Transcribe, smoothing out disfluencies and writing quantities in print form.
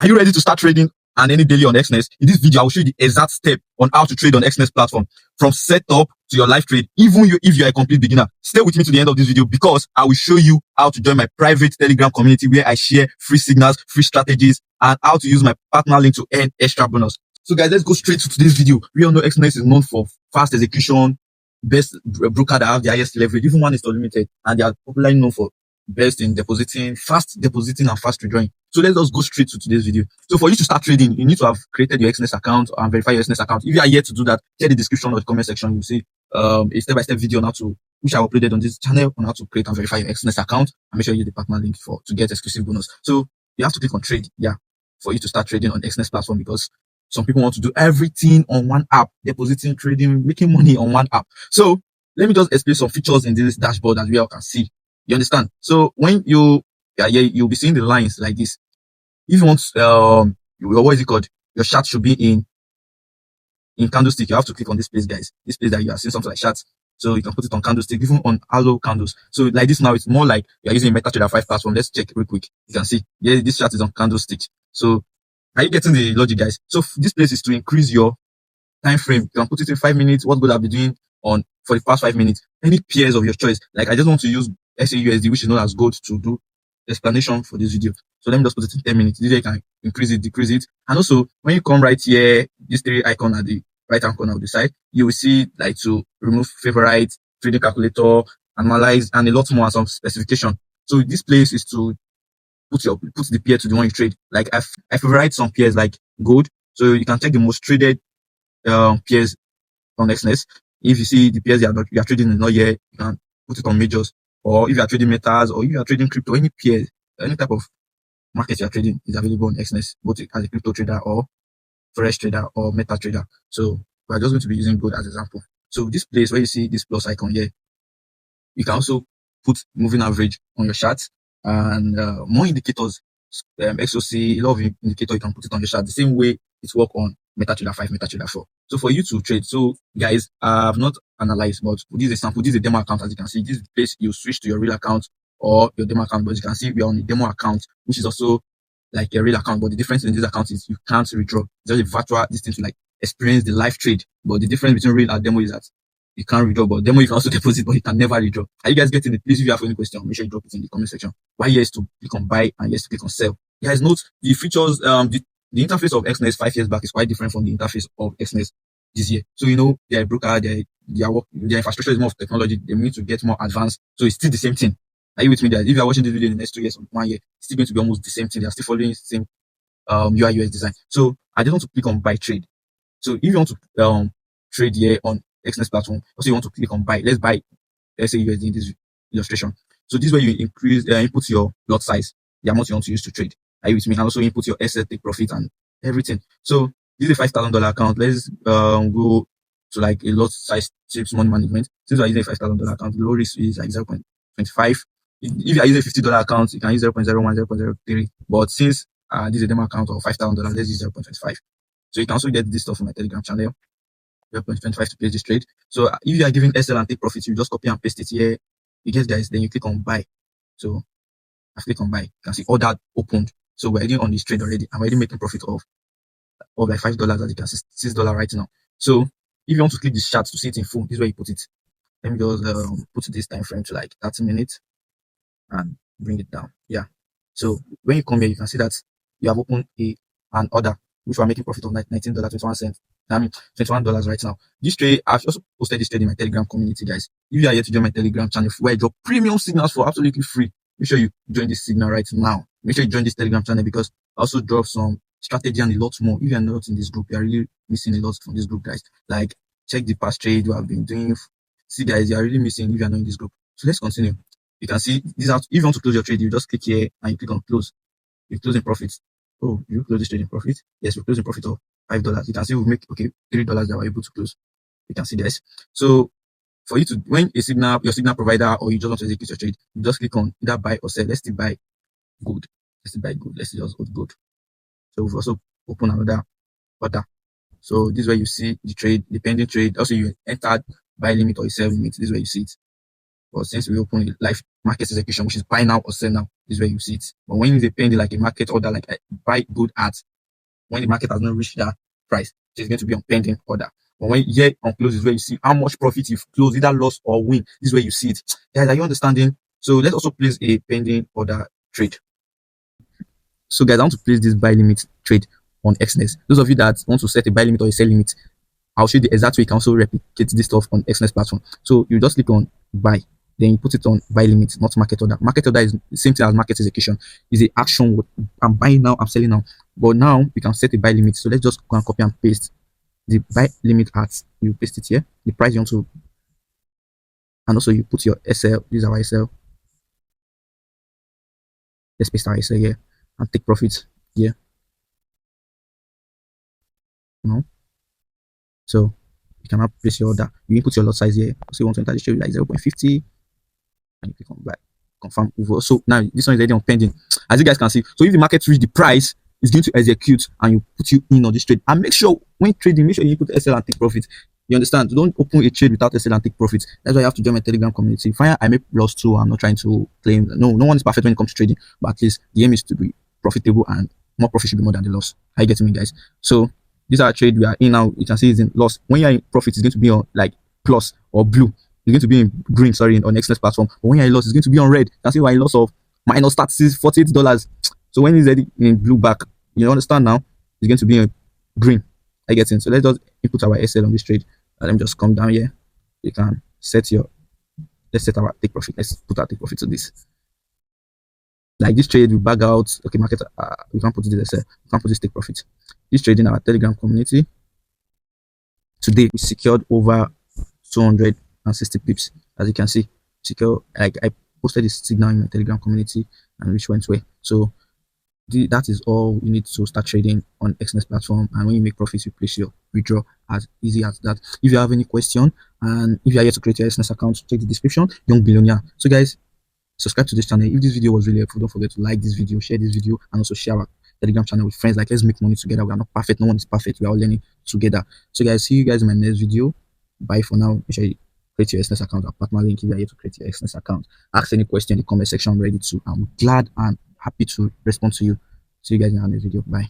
Are you ready to start trading and any daily on Exness? In this video, I will show you the exact step on how to trade on Exness platform from setup to your live trade. Even if you are a complete beginner, stay with me to the end of this video because I will show you how to join my private Telegram community where I share free signals, free strategies, and how to use my partner link to earn extra bonus. So guys, let's go straight to today's video. We all know Exness is known for fast execution, best broker that have the highest leverage, even one is limited, and they are popularly known for best in depositing, fast depositing and fast withdrawing. So let's just go straight to today's video. So for you to start trading, you need to have created your Exness account and verify your Exness account. If you are yet to do that, check the description or the comment section. You'll see a step-by-step video on how to, which I uploaded on this channel on how to create and verify your Exness account, and make sure you use the partner link to get exclusive bonus. So you have to click on trade, for you to start trading on Exness platform, because some people want to do everything on one app, depositing, trading, making money on one app. So let me just explain some features in this dashboard that we all can see. You understand? So when you'll be seeing the lines like this. If you want, what is it called? Your chart should be in candlestick. You have to click on this place, guys. This place that you are seeing something like charts. So you can put it on candlestick, even on halo candles. So like this now, it's more like you're using a MetaTrader 5 platform. Let's check real quick. You can see, this chart is on candlestick. So are you getting the logic, guys? So this place is to increase your time frame. You can put it in 5 minutes. What good I'll be doing for the past 5 minutes? Any pairs of your choice. Like I just want to use SAUSD, which is known as gold, to do explanation for this video. So let me just put it in 10 minutes. This way you can increase it, decrease it. And also when you come right here, this 3 icon at the right hand corner of the side, you will see like to remove favorite, trading calculator, analyze, and a lot more, and some specification. So this place is to put the pair to the one you trade. Like I favorite some pairs like gold. So you can check the most traded pairs on Exness. If you see the pairs you are trading in not yet, you can put it on majors. Or if you are trading metals, or if you are trading crypto, any pairs, any type of market you are trading is available on Exness, both as a crypto trader or Forex trader or MetaTrader. So we are just going to be using gold as example. So this place where you see this plus icon here, you can also put moving average on your chart and more indicators, XOC, a lot of indicator you can put it on your chart the same way it work on MetaTrader 5, MetaTrader 4. So for you to trade, so guys, I have not analyzed, but this is a sample. This is a demo account. As you can see, this is the place you switch to your real account or your demo account. But you can see we are on a demo account, which is also like a real account. But the difference in this account is you can't withdraw. It's just a virtual distance to like experience the live trade. But the difference between real and demo is that you can't withdraw. But demo you can also deposit, but you can never withdraw. Are you guys getting it? Please, if you have any question, make sure you drop it in the comment section. Why yes to click on buy and yes to click on sell. Guys, note the features. The interface of Exness 5 years back is quite different from the interface of Exness this year. So, they're a broker, their infrastructure is more of technology. They need to get more advanced. So it's still the same thing. Are you with me, guys? If you are watching this video in the next 2 years or 1 year, it's still going to be almost the same thing. They're still following the same UI UX design. So I just want to click on buy trade. So if you want to trade here on Exness platform, also you want to click on buy. Let's buy SAUSD in this illustration. So this is where you increase input your lot size, the amount you want to use to trade. Are you with me? And also input your asset, take profit, and everything. So this is a $5,000 account. Let's go to like a lot size chips money management. Since we are using a $5,000 account, the low risk is like 0.25. If you are using a $50 account, you can use 0.01, 0.03. But since this is a demo account of $5,000, let's use 0.25. So you can also get this stuff from my Telegram channel. 0.25 to place this trade. So if you are giving SL and take profits, you just copy and paste it here. You get, guys, then you click on buy. So I click on buy. You can see all that opened. So we're already on this trade already. I'm already making profit of like $5, as you can see, $6 right now. So if you want to click this chart to see it in full, this is where you put it. Let me just put this time frame to like 30 minutes and bring it down. Yeah. So when you come here, you can see that you have opened an order, which we are making profit of $19.21. I mean $21 right now. This trade, I've also posted this trade in my Telegram community, guys. If you are yet to join my Telegram channel where I drop premium signals for absolutely free, make sure you join this signal right now. Make sure you join this Telegram channel because I also drop some strategy and a lot more. If you are not in this group, you are really missing a lot from this group, guys. Like check the past trade you have been doing. See, guys, you are really missing if you are not in this group. So let's continue. You can see this out. If you want to close your trade, you just click here and you click on close. You close in profits. Oh, you close this trade in profit? Yes, we close in profit of $5. You can see we make $3 that we're able to close. You can see this. So for you to, when your signal provider, or you just want to execute your trade, you just click on either buy or sell. Let's still buy gold. Let's still buy gold. Let's just hold gold. So we've also opened another order. So this is where you see the trade, the pending trade. Also, you entered buy limit or sell limit. This is where you see it. But since we open live market execution, which is buy now or sell now, this is where you see it. But when it's a pending, like a market order, like a buy good at, when the market has not reached that price, it's going to be on pending order. But when here on close is where you see how much profit you've closed, either loss or win. This is where you see it. Guys, are you understanding? So let's also place a pending order trade. So guys, I want to place this buy limit trade on Exness. Those of you that want to set a buy limit or a sell limit, I'll show you the exact way you can also replicate this stuff on Exness platform. So you just click on buy, then you put it on buy limit, not market order. Market order is the same thing as market execution. Is the action. I'm buying now, I'm selling now. But now we can set a buy limit. So let's just go and copy and paste the buy limit at, you paste it here, the price you want to, and also you put your SL. This is our SL. Let's paste our SL here and take profits here. No. So you can now place your order. You input your lot size here. So you want to enter the trade like 0.50, and you click on buy, confirm over. So now this one is already on pending, as you guys can see. So if the market reach the price, it's going to execute and you put you in on this trade. And make sure when trading, make sure you put SL and take profit. You understand? Don't open a trade without SL and take profit. That's why you have to join my Telegram community. Fine, I make loss too. I'm not trying to claim. No one is perfect when it comes to trading, but at least the aim is to be profitable, and more profit should be more than the loss. How you getting me, guys? So these are trade we are in now. You can see it's in loss. When you're in profit, it's going to be on like plus or blue. It's going to be in green, sorry, on Exness platform. But when you're in loss, it's going to be on red. You can see we're in loss of minus $48. So when it's already in blue back, you understand now, it's going to be in green. I get in. So let's just input our SL on this trade. Let me just come down here. You can set your, let's set our take profit. Let's put our take profit to this. Like this trade, we bag out. Okay, market, we can't put this SL. We can't put this take profit. This trade in our Telegram community. Today, we secured over 260 pips. As you can see, secure. Like I posted this signal in my Telegram community, and which went way. So that is all you need to start trading on Exness platform. And when you make profits, you place your withdraw, as easy as that. If you have any question, and if you are here to create your Exness account, check the description. Young Billionaire. So guys, subscribe to this channel. If this video was really helpful, don't forget to like this video, share this video, and also share our Telegram channel with friends. Like, let's make money together. We are not perfect. No one is perfect. We are all learning together. So guys, see you guys in my next video. Bye for now. Make sure you create your Exness account. Our partner link if you are here to create your Exness account. Ask any question in the comment section. I'm ready to. I'm glad and happy to respond to you. See you guys in our next video. Bye.